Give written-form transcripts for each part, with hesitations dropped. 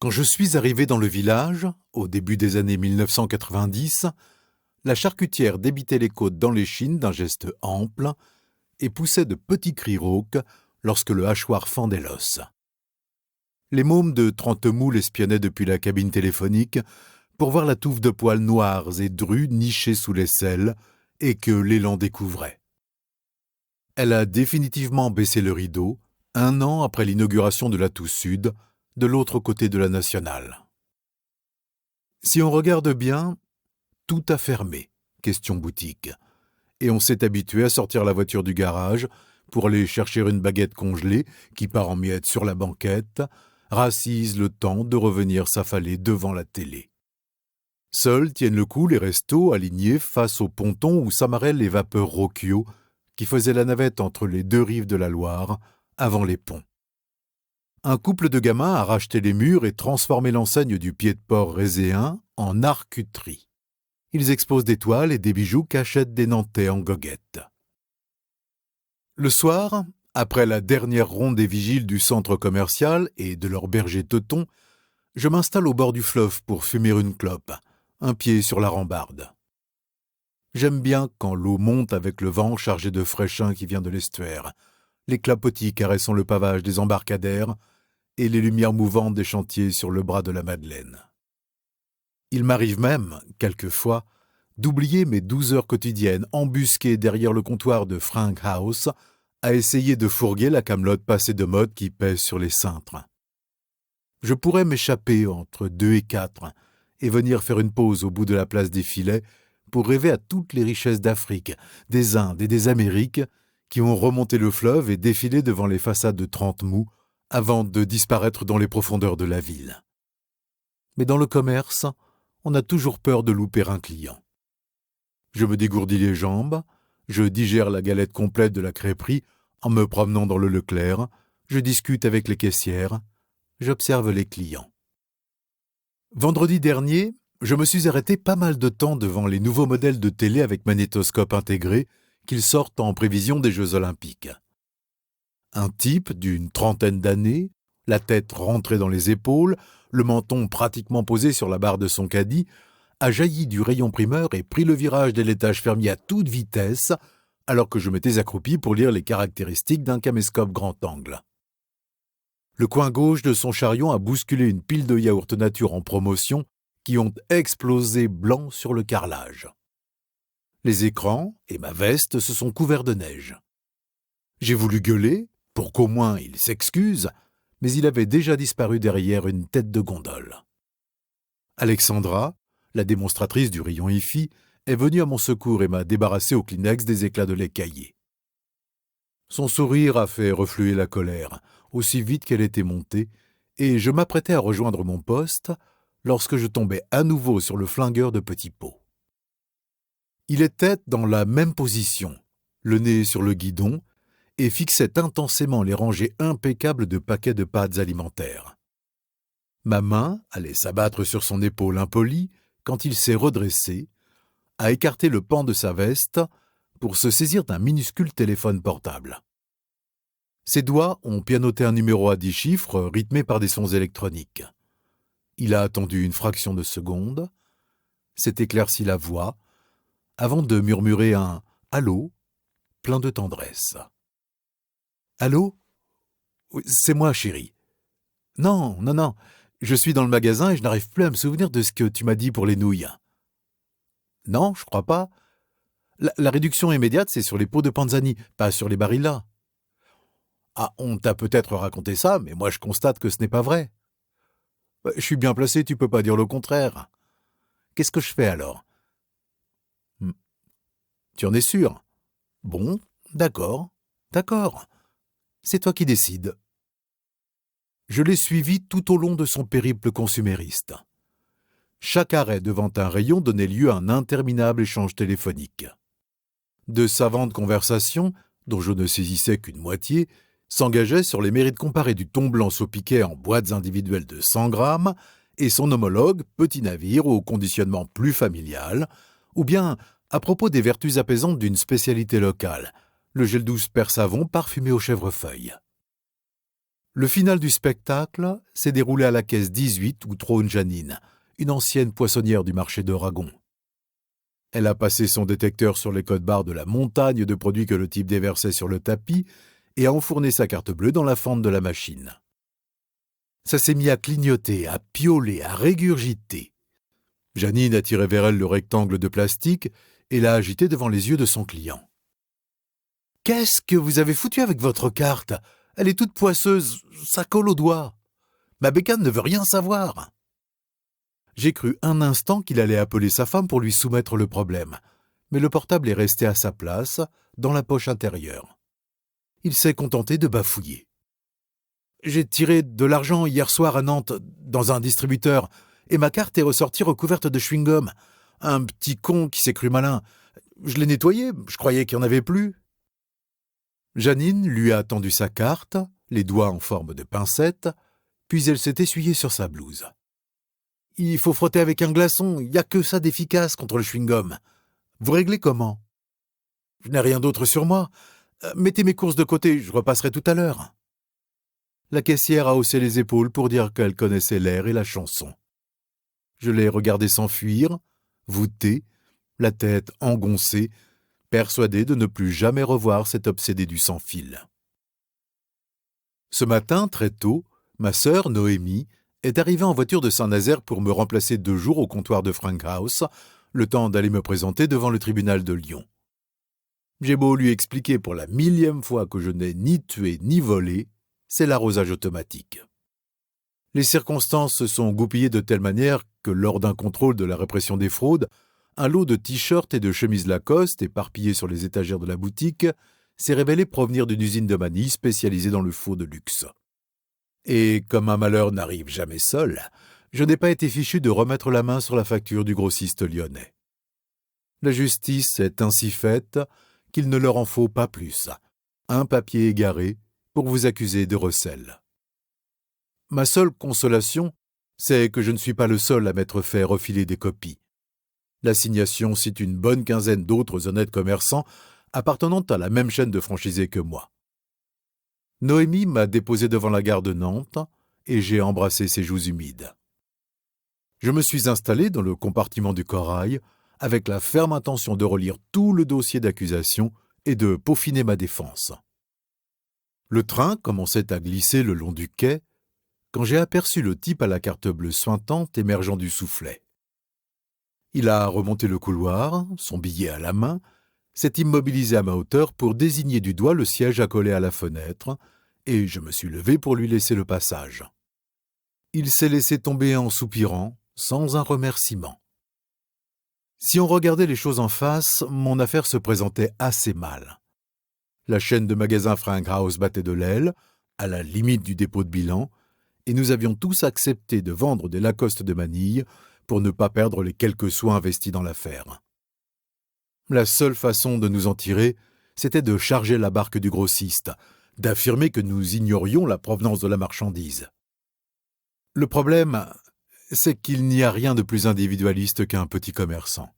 Quand je suis arrivé dans le village, au début des années 1990, la charcutière débitait les côtes dans l'échine d'un geste ample et poussait de petits cris rauques lorsque le hachoir fendait l'os. Les mômes de Trentemoule espionnaient depuis la cabine téléphonique pour voir la touffe de poils noirs et drus nichée sous l'aisselle et que l'élan découvrait. Elle a définitivement baissé le rideau, 1 an après l'inauguration de la tour sud, de l'autre côté de la nationale. Si on regarde bien, tout a fermé, question boutique, et on s'est habitué à sortir la voiture du garage pour aller chercher une baguette congelée qui part en miettes sur la banquette, racise le temps de revenir s'affaler devant la télé. Seuls tiennent le coup les restos alignés face au ponton où s'amarraient les vapeurs Rocchio qui faisaient la navette entre les 2 rives de la Loire avant les ponts. Un couple de gamins a racheté les murs et transformé l'enseigne du Pied-de-Port réséen en arcuterie. Ils exposent des toiles et des bijoux qu'achètent des Nantais en goguette. Le soir, après la dernière ronde des vigiles du centre commercial et de leur berger teuton, je m'installe au bord du fleuve pour fumer une clope, un pied sur la rambarde. J'aime bien quand l'eau monte avec le vent chargé de fraîcheur qui vient de l'estuaire, les clapotis caressant le pavage des embarcadères et les lumières mouvantes des chantiers sur le bras de la Madeleine. Il m'arrive même, quelquefois, d'oublier mes 12 heures quotidiennes embusquées derrière le comptoir de Frank House à essayer de fourguer la camelote passée de mode qui pèse sur les cintres. Je pourrais m'échapper entre 2 et 4 et venir faire une pause au bout de la place des Filets pour rêver à toutes les richesses d'Afrique, des Indes et des Amériques qui ont remonté le fleuve et défilé devant les façades de Trentemoule avant de disparaître dans les profondeurs de la ville. Mais dans le commerce, on a toujours peur de louper un client. Je me dégourdis les jambes, je digère la galette complète de la crêperie en me promenant dans le Leclerc, je discute avec les caissières, j'observe les clients. Vendredi dernier, je me suis arrêté pas mal de temps devant les nouveaux modèles de télé avec magnétoscope intégré qu'ils sortent en prévision des Jeux Olympiques. Un type d'une 30aine d'années, la tête rentrée dans les épaules, le menton pratiquement posé sur la barre de son caddie, a jailli du rayon primeur et pris le virage des laitages fermiers à toute vitesse, alors que je m'étais accroupi pour lire les caractéristiques d'un caméscope grand angle. Le coin gauche de son chariot a bousculé une pile de yaourt nature en promotion qui ont explosé blanc sur le carrelage. Les écrans et ma veste se sont couverts de neige. J'ai voulu gueuler, pour qu'au moins il s'excuse, mais il avait déjà disparu derrière une tête de gondole. Alexandra, la démonstratrice du rayon hi-fi, est venue à mon secours et m'a débarrassé au Kleenex des éclats de lait caillé. Son sourire a fait refluer la colère, aussi vite qu'elle était montée, et je m'apprêtais à rejoindre mon poste lorsque je tombais à nouveau sur le flingueur de Petit Pot. Il était dans la même position, le nez sur le guidon, et fixait intensément les rangées impeccables de paquets de pâtes alimentaires. Ma main allait s'abattre sur son épaule impolie quand il s'est redressé, a écarté le pan de sa veste pour se saisir d'un minuscule téléphone portable. Ses doigts ont pianoté un numéro à 10 chiffres rythmé par des sons électroniques. Il a attendu une fraction de seconde, s'est éclairci la voix, avant de murmurer un « Allô ?» plein de tendresse. « Allô ? Oui, c'est moi, chérie. Non, je suis dans le magasin et je n'arrive plus à me souvenir de ce que tu m'as dit pour les nouilles. » Non, je crois pas. La réduction immédiate, c'est sur les pots de Panzani, pas sur les Barilla. Ah, on t'a peut-être raconté ça, mais moi je constate que ce n'est pas vrai. Je suis bien placé, tu peux pas dire le contraire. Qu'est-ce que je fais alors ? Tu en es sûr ? Bon, d'accord. C'est toi qui décides. Je l'ai suivi tout au long de son périple consumériste. Chaque arrêt devant un rayon donnait lieu à un interminable échange téléphonique. De savantes conversations, dont je ne saisissais qu'une moitié, s'engageaient sur les mérites comparés du thon blanc saupiquet en boîtes individuelles de 100 grammes et son homologue petit navire au conditionnement plus familial, ou bien à propos des vertus apaisantes d'une spécialité locale, le gel douce Persavon parfumé aux chèvrefeuilles. Le final du spectacle s'est déroulé à la caisse 18 où trône Janine, une ancienne poissonnière du marché d'Oragon. Elle a passé son détecteur sur les codes-barres de la montagne de produits que le type déversait sur le tapis et a enfourné sa carte bleue dans la fente de la machine. Ça s'est mis à clignoter, à piauler, à régurgiter. Janine a tiré vers elle le rectangle de plastique et l'a agité devant les yeux de son client. « Qu'est-ce que vous avez foutu avec votre carte ? Elle est toute poisseuse, ça colle au doigt. Ma bécane ne veut rien savoir. » J'ai cru un instant qu'il allait appeler sa femme pour lui soumettre le problème, mais le portable est resté à sa place, dans la poche intérieure. Il s'est contenté de bafouiller. « J'ai tiré de l'argent hier soir à Nantes, dans un distributeur, et ma carte est ressortie recouverte de chewing-gum. Un petit con qui s'est cru malin. Je l'ai nettoyé, je croyais qu'il n'y en avait plus. » Janine lui a tendu sa carte, les doigts en forme de pincette, puis elle s'est essuyée sur sa blouse. « Il faut frotter avec un glaçon, il n'y a que ça d'efficace contre le chewing-gum. Vous réglez comment ? » ?»« Je n'ai rien d'autre sur moi. Mettez mes courses de côté, je repasserai tout à l'heure. » La caissière a haussé les épaules pour dire qu'elle connaissait l'air et la chanson. Je l'ai regardé s'enfuir, voûté, la tête engoncée, persuadé de ne plus jamais revoir cet obsédé du sans-fil. Ce matin, très tôt, ma sœur, Noémie, est arrivée en voiture de Saint-Nazaire pour me remplacer 2 jours au comptoir de Frankhaus, le temps d'aller me présenter devant le tribunal de Lyon. J'ai beau lui expliquer pour la 1000e fois que je n'ai ni tué ni volé, c'est l'arrosage automatique. Les circonstances se sont goupillées de telle manière que lors d'un contrôle de la répression des fraudes, un lot de t-shirts et de chemises Lacoste éparpillés sur les étagères de la boutique s'est révélé provenir d'une usine de Manille spécialisée dans le faux de luxe. Et comme un malheur n'arrive jamais seul, je n'ai pas été fichu de remettre la main sur la facture du grossiste lyonnais. La justice est ainsi faite qu'il ne leur en faut pas plus. Un papier égaré pour vous accuser de recel. Ma seule consolation, c'est que je ne suis pas le seul à m'être fait refiler des copies. L'assignation cite une bonne quinzaine d'autres honnêtes commerçants appartenant à la même chaîne de franchisés que moi. Noémie m'a déposé devant la gare de Nantes et j'ai embrassé ses joues humides. Je me suis installé dans le compartiment du corail avec la ferme intention de relire tout le dossier d'accusation et de peaufiner ma défense. Le train commençait à glisser le long du quai quand j'ai aperçu le type à la carte bleue suintante émergeant du soufflet. Il a remonté le couloir, son billet à la main, s'est immobilisé à ma hauteur pour désigner du doigt le siège accolé à la fenêtre, et je me suis levé pour lui laisser le passage. Il s'est laissé tomber en soupirant, sans un remerciement. Si on regardait les choses en face, mon affaire se présentait assez mal. La chaîne de magasins Frankhaus battait de l'aile, à la limite du dépôt de bilan, et nous avions tous accepté de vendre des Lacoste de Manille pour ne pas perdre les quelques sous investis dans l'affaire. La seule façon de nous en tirer, c'était de charger la barque du grossiste, d'affirmer que nous ignorions la provenance de la marchandise. Le problème, c'est qu'il n'y a rien de plus individualiste qu'un petit commerçant.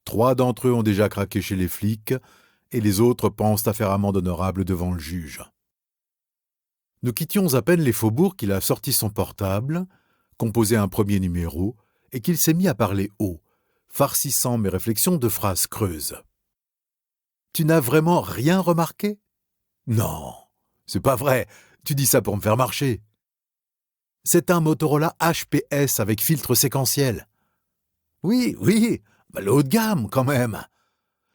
3 d'entre eux ont déjà craqué chez les flics, et les autres pensent à faire amende honorable devant le juge. Nous quittions à peine les faubourgs qu'il a sorti son portable, composé un premier numéro, et qu'il s'est mis à parler haut, farcissant mes réflexions de phrases creuses. « Tu n'as vraiment rien remarqué ? » ?»« Non, c'est pas vrai, tu dis ça pour me faire marcher. »« C'est un Motorola HPS avec filtre séquentiel. »« Oui, le haut de gamme quand même.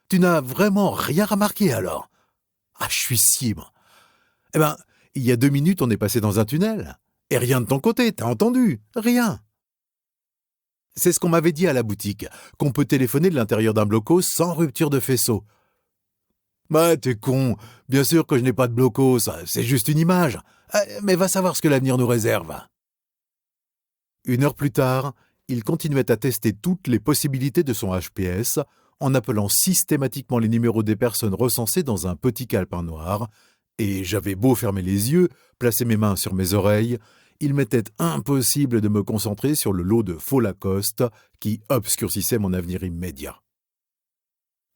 Tu n'as vraiment rien remarqué alors ? » ?»« Ah, je suis cibre. Eh ben, il y a 2 minutes, on est passé dans un tunnel. Et rien de ton côté, t'as entendu ? Rien. C'est ce qu'on m'avait dit à la boutique, qu'on peut téléphoner de l'intérieur d'un blocos sans rupture de faisceau. Bah, t'es con, bien sûr que je n'ai pas de blocos, c'est juste une image. Mais va savoir ce que l'avenir nous réserve. 1 heure plus tard, il continuait à tester toutes les possibilités de son HPS en appelant systématiquement les numéros des personnes recensées dans un petit calepin noir, et j'avais beau fermer les yeux, placer mes mains sur mes oreilles, il m'était impossible de me concentrer sur le lot de faux Lacoste qui obscurcissait mon avenir immédiat.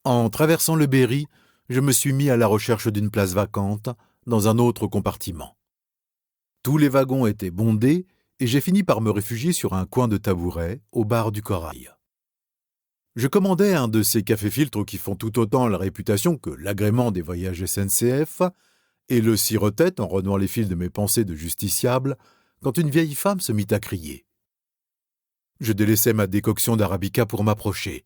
En traversant le Berry, je me suis mis à la recherche d'une place vacante dans un autre compartiment. Tous les wagons étaient bondés et j'ai fini par me réfugier sur un coin de tabouret au bar du Corail. Je commandais un de ces cafés-filtres qui font tout autant la réputation que l'agrément des voyages SNCF et le sirotais en renouant les fils de mes pensées de justiciable quand une vieille femme se mit à crier. Je délaissai ma décoction d'arabica pour m'approcher.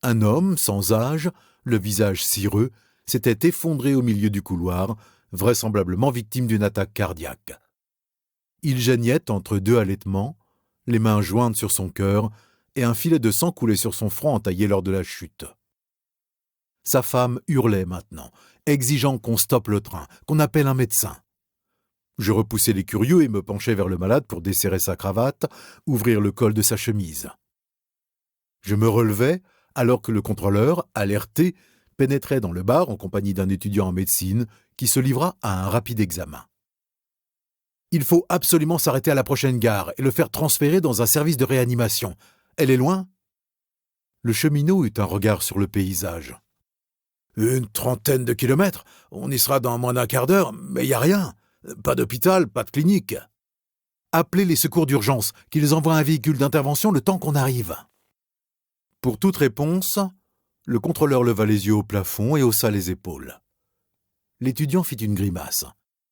Un homme, sans âge, le visage cireux, s'était effondré au milieu du couloir, vraisemblablement victime d'une attaque cardiaque. Il geignait entre deux halètements, les mains jointes sur son cœur, et un filet de sang coulait sur son front entaillé lors de la chute. Sa femme hurlait maintenant, exigeant qu'on stoppe le train, qu'on appelle un médecin. Je repoussai les curieux et me penchai vers le malade pour desserrer sa cravate, ouvrir le col de sa chemise. Je me relevai alors que le contrôleur, alerté, pénétrait dans le bar en compagnie d'un étudiant en médecine qui se livra à un rapide examen. « Il faut absolument s'arrêter à la prochaine gare et le faire transférer dans un service de réanimation. Elle est loin ?» Le cheminot eut un regard sur le paysage. « Une 30aine de kilomètres. On y sera dans moins d'un quart d'heure, mais il n'y a rien. Pas d'hôpital, pas de clinique. Appelez les secours d'urgence, qu'ils envoient un véhicule d'intervention le temps qu'on arrive. » Pour toute réponse, le contrôleur leva les yeux au plafond et haussa les épaules. L'étudiant fit une grimace.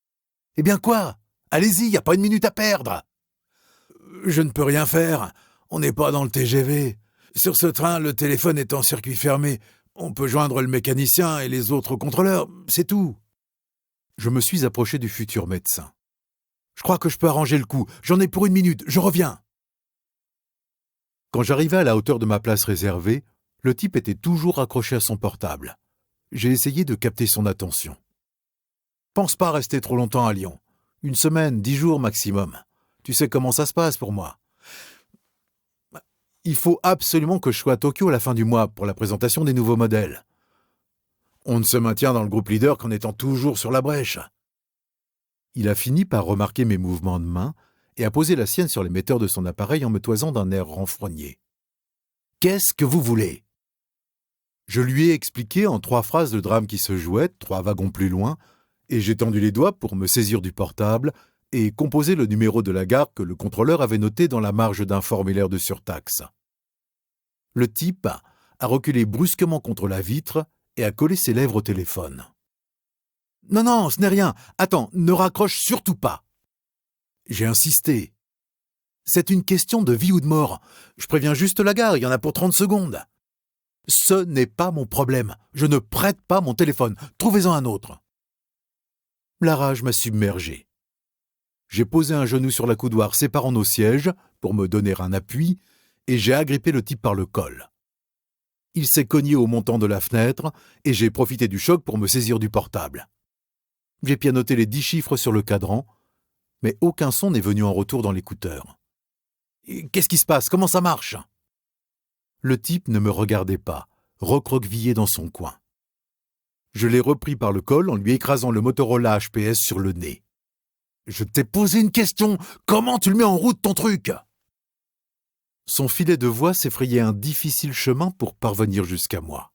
« Eh bien quoi ? Allez-y, il n'y a pas une minute à perdre !»« Je ne peux rien faire. On n'est pas dans le TGV. Sur ce train, le téléphone est en circuit fermé. On peut joindre le mécanicien et les autres contrôleurs, c'est tout. » Je me suis approché du futur médecin. « Je crois que je peux arranger le coup. J'en ai pour une minute. Je reviens. » Quand j'arrivai à la hauteur de ma place réservée, le type était toujours accroché à son portable. J'ai essayé de capter son attention. « Pense pas rester trop longtemps à Lyon. Une semaine, 10 jours maximum. Tu sais comment ça se passe pour moi. Il faut absolument que je sois à Tokyo à la fin du mois pour la présentation des nouveaux modèles. On ne se maintient dans le groupe leader qu'en étant toujours sur la brèche. » Il a fini par remarquer mes mouvements de main et a posé la sienne sur l'émetteur de son appareil en me toisant d'un air renfrogné. « Qu'est-ce que vous voulez ?» Je lui ai expliqué en 3 phrases le drame qui se jouait, 3 wagons plus loin, et j'ai tendu les doigts pour me saisir du portable et composer le numéro de la gare que le contrôleur avait noté dans la marge d'un formulaire de surtaxe. Le type a reculé brusquement contre la vitre et a collé ses lèvres au téléphone. « Non, ce n'est rien. Attends, ne raccroche surtout pas. » J'ai insisté. « C'est une question de vie ou de mort. Je préviens juste la gare, il y en a pour 30 secondes. » « Ce n'est pas mon problème. Je ne prête pas mon téléphone. Trouvez-en un autre. » La rage m'a submergé. J'ai posé un genou sur la coudoir séparant nos sièges pour me donner un appui et j'ai agrippé le type par le col. Il s'est cogné au montant de la fenêtre et j'ai profité du choc pour me saisir du portable. J'ai pianoté les 10 chiffres sur le cadran, mais aucun son n'est venu en retour dans l'écouteur. « Qu'est-ce qui se passe ? Comment ça marche ?» Le type ne me regardait pas, recroquevillé dans son coin. Je l'ai repris par le col en lui écrasant le Motorola HPS sur le nez. « Je t'ai posé une question. Comment tu le mets en route, ton truc ?» Son filet de voix s'effrayait un difficile chemin pour parvenir jusqu'à moi.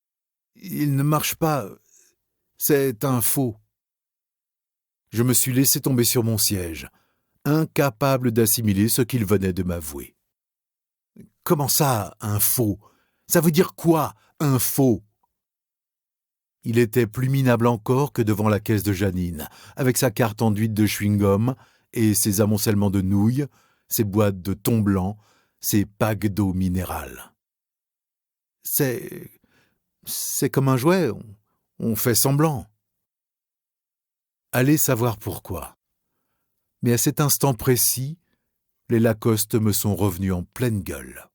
« Il ne marche pas. C'est un faux. » Je me suis laissé tomber sur mon siège, incapable d'assimiler ce qu'il venait de m'avouer. « Comment ça, un faux ? Ça veut dire quoi, un faux ?» Il était plus minable encore que devant la caisse de Janine, avec sa carte enduite de chewing-gum et ses amoncellements de nouilles, ses boîtes de thon blanc, ses packs d'eau minérale. C'est comme un jouet, on fait semblant. Allez savoir pourquoi. Mais à cet instant précis, les Lacoste me sont revenus en pleine gueule.